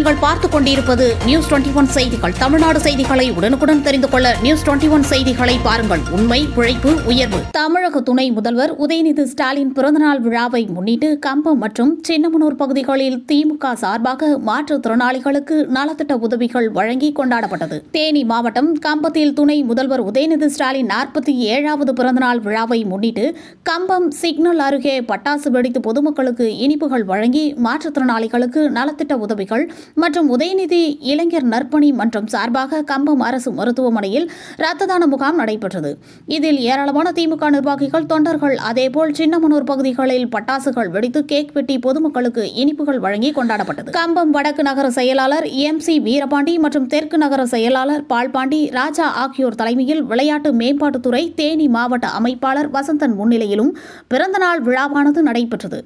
நீங்கள் பார்த்துக் கொண்டிருப்பது நியூஸ் 21 செய்திகள். தமிழ்நாடு செய்திகளை உடனுக்குடன் தெரிந்து கொள்ள நியூஸ் 21 செய்திகளை பாருங்கள். உண்மை, உழைப்பு, உயர்வு. தமிழக துணை முதல்வர் உதயநிதி ஸ்டாலின் பிறந்தநாள் விழாவை முன்னிட்டு கம்பம் மற்றும் சின்னமனூர் பகுதிகளில் திமுக சார்பாக மாற்றுத்திறனாளிகளுக்கு நலத்திட்ட உதவிகள் வழங்கி கொண்டாடப்பட்டது. தேனி மாவட்டம் கம்பத்தில் துணை முதல்வர் உதயநிதி ஸ்டாலின் 47வது பிறந்தநாள் விழாவை முன்னிட்டு கம்பம் சிக்னல் அருகே பட்டாசு வெடித்து பொதுமக்களுக்கு இனிப்புகள் வழங்கி மாற்றுத்திறனாளிகளுக்கு நலத்திட்ட உதவிகள் மற்றும் உதயநிதி இளைஞர் நற்பணி மன்றம் சார்பாக கம்பம் அரசு மருத்துவமனையில் இரத்த தான முகாம் நடைபெற்றது. இதில் ஏராளமான திமுக நிர்வாகிகள், தொண்டர்கள், அதேபோல் சின்னமனூர் பகுதிகளில் பட்டாசுகள் வெடித்து கேக் வெட்டி பொதுமக்களுக்கு இனிப்புகள் வழங்கி கொண்டாடப்பட்டது. கம்பம் வடக்கு நகர செயலாளர் MC வீரபாண்டி மற்றும் தெற்கு நகர செயலாளர் பால்பாண்டி ராஜா ஆகியோர் தலைமையில் விளையாட்டு மேம்பாட்டுத்துறை தேனி மாவட்ட அமைப்பாளர் வசந்தன் முன்னிலையிலும் பிறந்தநாள் விழாவானது நடைபெற்றது.